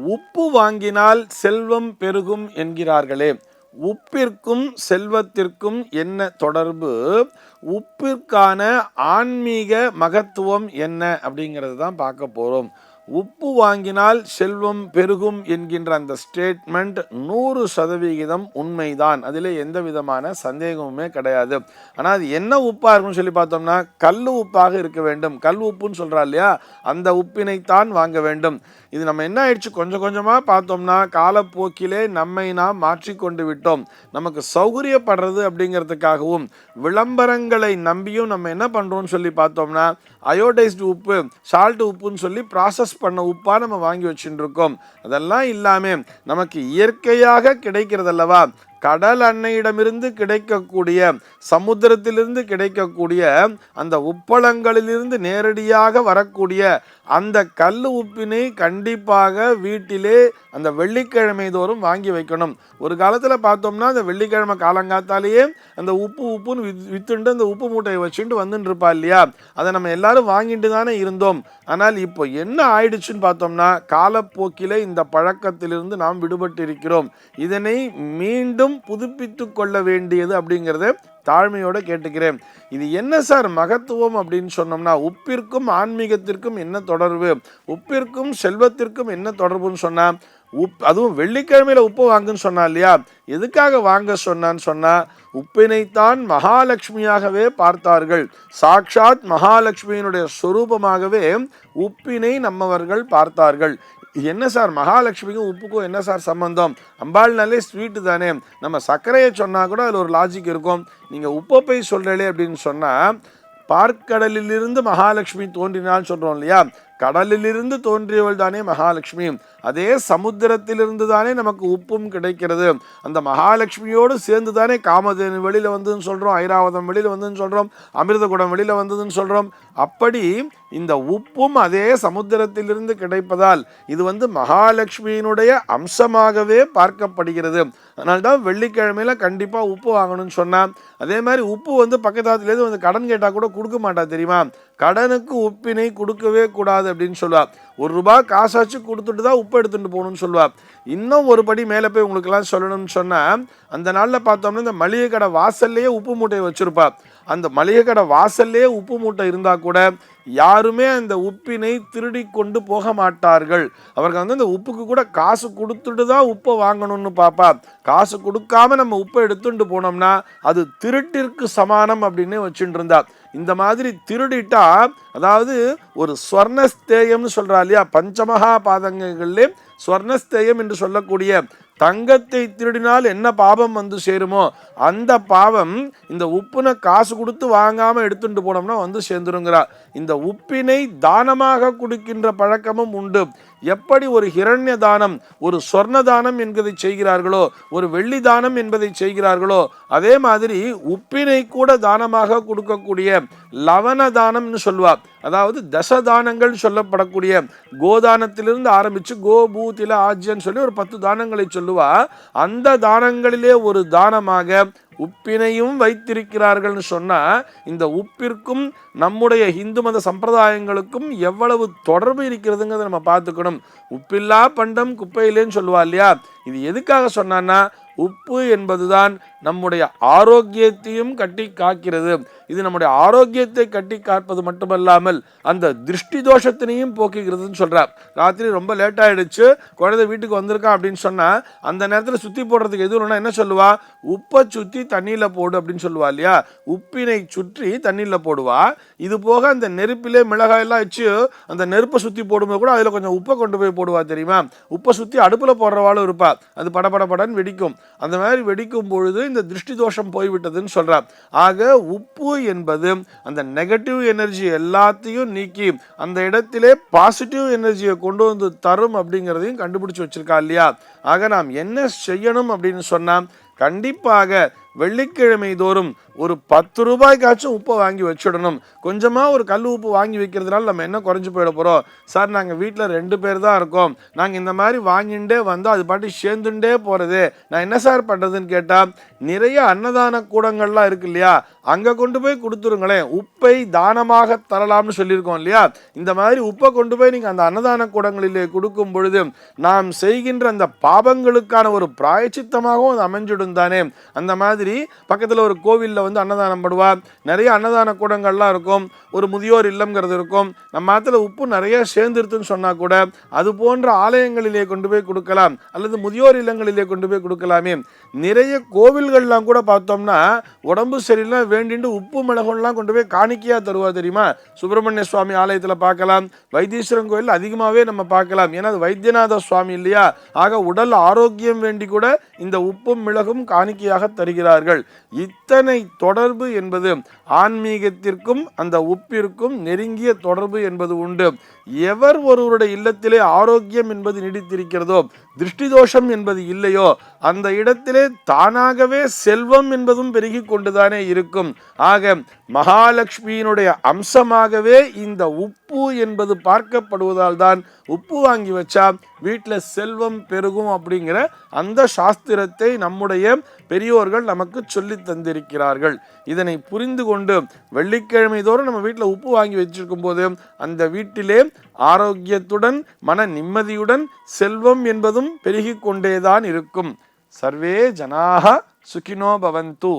உப்பு வாங்கினால் செல்வம் பெருகும் என்கிறார்களே, உப்பிற்கும் செல்வத்திற்கும் என்ன தொடர்பு? உப்பிற்கான ஆன்மீக மகத்துவம் என்ன அப்படிங்கிறது தான் பார்க்க போறோம். உப்பு வாங்கினால் செல்வம் பெருகும் என்கின்ற அந்த ஸ்டேட்மெண்ட் 100% உண்மைதான். அதில் எந்த விதமான சந்தேகமுமே கிடையாது. ஆனால் அது என்ன உப்பாக இருக்குன்னு சொல்லி பார்த்தோம்னா, கல் உப்பாக இருக்க வேண்டும். கல் உப்புன்னு சொல்கிறா இல்லையா, அந்த உப்பினைத்தான் வாங்க வேண்டும். இது நம்ம என்ன ஆயிடுச்சு, கொஞ்சம் கொஞ்சமாக பார்த்தோம்னா காலப்போக்கிலே நம்மை நாம் மாற்றிக்கொண்டு விட்டோம். நமக்கு சௌகரியப்படுறது அப்படிங்கிறதுக்காகவும் விளம்பரங்களை நம்பியும் நம்ம என்ன பண்ணுறோம்னு சொல்லி பார்த்தோம்னா, அயோடைஸ்டு உப்பு, சால்ட் உப்புன்னு சொல்லி ப்ராசஸ் பண்ண உப்பா நம்ம வாங்கி வச்சுட்டு இருக்கோம். அதெல்லாம் இல்லாமல் நமக்கு இயற்கையாக கிடைக்கிறது அல்லவா, கடல் அன்னையிடமிருந்து கிடைக்கக்கூடிய, சமுத்திரத்திலிருந்து கிடைக்கக்கூடிய அந்த உப்பளங்களிலிருந்து நேரடியாக வரக்கூடிய அந்த கல் உப்பினை கண்டிப்பாக வீட்டிலே அந்த வெள்ளிக்கிழமை தோறும் வாங்கி வைக்கணும். ஒரு காலத்தில் பார்த்தோம்னா அந்த வெள்ளிக்கிழமை காலங்காத்தாலேயே அந்த உப்புன்னு வித்துண்டு அந்த உப்பு மூட்டையை வச்சுட்டு வந்துட்டு இருப்பா இல்லையா, அதை நம்ம எல்லாரும் வாங்கிட்டு தானே இருந்தோம். ஆனால் இப்போ என்ன ஆயிடுச்சுன்னு பார்த்தோம்னா, காலப்போக்கிலே இந்த பழக்கத்திலிருந்து நாம் விடுபட்டு இருக்கிறோம். இதனை மீண்டும் புதுப்பித்து கொள்ள வேண்டியது அப்படிங்கிறத தாழ்மையோட கேட்டுக்கிறேன். இது என்ன சார் மகத்துவம் அப்படின்னு சொன்னோம்னா, உப்பிற்கும் ஆன்மீகத்திற்கும் என்ன தொடர்பு, உப்பிற்கும் செல்வத்திற்கும் என்ன தொடர்புன்னு சொன்னா, அதுவும் வெள்ளிக்கிழமையில உப்பு வாங்குன்னு சொன்னா இல்லையா, எதுக்காக வாங்க சொன்னான்னு சொன்னா, உப்பினைத்தான் மகாலட்சுமியாகவே பார்த்தார்கள். சாக்ஷாத் மகாலட்சுமியினுடைய சொரூபமாகவே உப்பினை நம்மவர்கள் பார்த்தார்கள். என்ன சார் மகாலட்சுமிக்கும் உப்புக்கும் என்ன சார் சம்பந்தம்? அம்பாள்னாலே ஸ்வீட்டு தானே, நம்ம சர்க்கரையை சொன்னால் கூட அதில் ஒரு லாஜிக் இருக்கும். நீங்கள் உப்பை போய் சொல்கிறே அப்படின்னு சொன்னால், பார்க்கடலிலிருந்து மகாலட்சுமி தோன்றினான்னு சொல்கிறோம் இல்லையா, கடலிலிருந்து தோன்றியவள் தானே மகாலட்சுமி. அதே சமுத்திரத்திலிருந்து தானே நமக்கு உப்பும் கிடைக்கிறது. அந்த மகாலட்சுமியோடு சேர்ந்து தானே காமதேனு வெளியில் வந்ததுன்னு சொல்கிறோம், ஐராவதம் வெளியில் வந்ததுன்னு சொல்கிறோம், அமிர்தகுடம் வெளியில் வந்ததுன்னு சொல்கிறோம். அப்படி இந்த உப்பும் அதே சமுத்திரத்திலிருந்து கிடைப்பதால் இது மகாலட்சுமியினுடைய அம்சமாகவே பார்க்கப்படுகிறது. அதனால்தான் வெள்ளிக்கிழமையில கண்டிப்பாக உப்பு வாங்கணும்னு சொன்னால், அதே மாதிரி உப்பு பக்கத்தாத்துலேருந்து கடன் கேட்டால் கூட கொடுக்க மாட்டா தெரியுமா. கடனுக்கு உப்பினை கொடுக்கவே கூடாது அப்படின்னு சொல்லுவா. ₹1 காசாச்சு கொடுத்துட்டு தான் உப்பு எடுத்துகிட்டு போகணும்னு சொல்லுவா. இன்னும் ஒரு படி மேலே போய் உங்களுக்கெல்லாம் சொல்லணும்னு சொன்னால், அந்த நாளில் பார்த்தோம்னா இந்த மளிகை கடை வாசல்லையே உப்பு மூட்டையை வச்சுருப்பா. அந்த மளிகை கடை வாசல்லையே உப்பு மூட்டை இருந்தால் கூட யாருமே அந்த உப்பினை திருடி கொண்டு போக மாட்டார்கள். அவர்கள் அந்த உப்புக்கு கூட காசு கொடுத்துட்டு தான் உப்பை வாங்கணும்னு பார்ப்பா. காசு கொடுக்காம நம்ம உப்பை எடுத்துட்டு போனோம்னா அது திருட்டிற்கு சமானம் அப்படின்னு வச்சுட்டு இருந்தா. இந்த மாதிரி திருடிட்டா, அதாவது ஒரு ஸ்வர்ணஸ்தேயம்னு சொல்றா இல்லையா, பஞ்சமகா பாதகங்களிலே ஸ்வர்ணஸ்தேயம் என்று சொல்லக்கூடிய தங்கத்தை திருடினால் என்ன பாவம் சேருமோ அந்த பாவம் இந்த உப்புனை காசு கொடுத்து வாங்காம எடுத்துட்டு போனோம்னா சேர்ந்துருங்கிறா. இந்த உப்பினை தானமாக கொடுக்கின்ற பழக்கமும் உண்டு. எப்படி ஒரு ஹிரண்ய தானம், ஒரு சொர்ண தானம் என்பதை செய்கிறார்களோ, ஒரு வெள்ளி தானம் என்பதை செய்கிறார்களோ, அதே மாதிரி உப்பினை கூட தானமாக கொடுக்கக்கூடிய லவண தானம்னு சொல்லுவார். அதாவது தசதானங்கள் சொல்லப்படக்கூடிய கோதானத்திலிருந்து ஆரம்பிச்சு கோ பூ தில ஆஜ்யன்னு சொல்லி ஒரு 10 தானங்களை சொல்லுவா. அந்த தானங்களிலே ஒரு தானமாக உப்பினையும் வைத்திருக்கிறார்கள்னு சொன்னா, இந்த உப்பிற்கும் நம்முடைய இந்து மத சம்பிரதாயங்களுக்கும் எவ்வளவு தொடர்பு இருக்கிறதுங்கிறத நம்ம பார்த்துக்கணும். உப்பில்லா பண்டம் குப்பையிலேன்னு சொல்லுவா இல்லையா, இது எதுக்காக சொன்னான்னா, உப்பு என்பதுதான் நம்முடைய ஆரோக்கியத்தையும் கட்டி காக்கிறது. இது நம்முடைய ஆரோக்கியத்தை கட்டி காப்பது மட்டுமல்லாமல் அந்த திருஷ்டி தோஷத்தினையும் போக்குகிறதுன்னு சொல்றார். ராத்திரி ரொம்ப லேட் ஆயிடுச்சு, குழந்தை வீட்டுக்கு வந்திருக்கான் அப்படின்னு சொன்னா, அந்த நேரத்தில் சுத்தி போடுறதுக்கு எதுவும் என்ன சொல்லுவா, உப்பை சுற்றி தண்ணியில் போடு அப்படின்னு சொல்லுவா இல்லையா. உப்பினை சுற்றி தண்ணியில் போடுவா. இது போக அந்த நெருப்பிலே மிளகாயெல்லாம் வச்சு அந்த நெருப்பை சுற்றி போடும்போது கூட அதில் கொஞ்சம் உப்பை கொண்டு போய் போடுவா தெரியுமா. உப்பை சுற்றி அடுப்பில் போடுறவாளும் இருப்பா, அது படபடன்னு வெடிக்கும். அந்த மாதிரி வெடிக்கும் பொழுது இந்த திருஷ்டி தோஷம் போய்விட்டதுன்னு சொல்றார். ஆக உப்பு என்பது அந்த நெகட்டிவ் எனர்ஜி எல்லாத்தையும் நீக்கி அந்த இடத்திலே பாசிட்டிவ் எனர்ஜியை கொண்டு வந்து தரும் அப்படிங்கிறதையும் கண்டுபிடிச்சு வச்சிருக்கா இல்லையா. ஆக நாம் என்ன செய்யணும் அப்படின்னு சொன்னா, கண்டிப்பாக வெள்ளிக்கிழமை தோறும் ஒரு 10 ரூபாய்க்காச்சும் உப்பை வாங்கி வச்சுடணும். கொஞ்சமா ஒரு கல் உப்பு வாங்கி வைக்கிறதுனால நம்ம என்ன குறைஞ்சு போயிட போறோம்? சார் நாங்க வீட்டுல 2 பேர் தான் இருக்கோம், நாங்க இந்த மாதிரி வாங்கிண்டே வந்தோம், அது பாட்டி சேர்ந்துட்டே போறது, நான் என்ன சார் பண்றதுன்னு கேட்டா, நிறைய அன்னதான கூடங்கள்லாம் இருக்கு இல்லையா, அங்க கொண்டு போய் கொடுத்துருங்களேன். உப்பை தானமாக தரலாம்னு சொல்லியிருக்கோம் இல்லையா, இந்த மாதிரி உப்பை கொண்டு போய் நீங்க அந்த அன்னதான கூடங்களிலே கொடுக்கும் பொழுது நாம் செய்கின்ற அந்த பாவங்களுக்கான ஒரு பிராயச்சித்தமாகவும் அது அமைஞ்சிடும் தானே. அந்த மாதிரி பக்கத்துல ஒரு கோவில்ல வந்து அன்னதானம் படுவா, நிறைய அன்னதான கூடங்கள்லாம் இருக்கும், ஒரு முதியோர் இல்லம்ங்கிறது இருக்கும், நம்ம ஆத்துல உப்பு நிறைய சேர்ந்துருதுன்னு சொன்னா கூட அது போன்ற ஆலயங்களிலே கொண்டு போய் கொடுக்கலாம், அல்லது முதியோர் இல்லங்களிலே கொண்டு போய் கொடுக்கலாமே. நிறைய கோவில்கள்லாம் கூட பார்த்தோம்னா உடம்பு சரியில்லை வேண்டிட்டு உப்பு மிளகுலாம் கொண்டு போய் காணிக்கையா தருவா தெரியுமா. சுப்பிரமணிய சுவாமி ஆலயத்துல பார்க்கலாம், வைத்தீஸ்வரன் கோயில் அதிகமாவே நம்ம பார்க்கலாம், ஏன்னா அது வைத்தியநாத சுவாமி இல்லையா. ஆக உடல் ஆரோக்கியம் வேண்டி கூட இந்த உப்பும் மிளகும் காணிக்கையாக தருகிறார்கள். இத்தனை தொடர்பு என்பது ஆன்மீகத்திற்கும் அந்த உப்பிற்கும் நெருங்கிய தொடர்பு என்பது உண்டு. எவர் ஒருவருடைய இல்லத்திலே ஆரோக்கியம் என்பது நீடித்திருக்கிறதோ, திருஷ்டி தோஷம் என்பது இல்லையோ, அந்த இடத்திலே தானாகவே செல்வம் என்பதும் பெருகி கொண்டுதானே இருக்கும். ஆக மகாலட்சுமியினுடைய அம்சமாகவே இந்த உப்பு என்பது பார்க்கப்படுவதால் தான் உப்பு வாங்கி வச்சா வீட்டில் செல்வம் பெருகும் அப்படிங்கிற அந்த சாஸ்திரத்தை நம்முடைய பெரியோர்கள் நமக்கு சொல்லி தந்திருக்கிறார்கள். இதனை புரிந்து கொண்டு வெள்ளிக்கிழமை தோறும் நம்ம வீட்டில் உப்பு வாங்கி வச்சிருக்கும் போது அந்த வீட்டிலே ஆரோக்கியத்துடன் மன நிம்மதியுடன் செல்வம் என்பதும் பெருகி கொண்டேதான் இருக்கும். சர்வே ஜனாக சுகினோ பவந்து.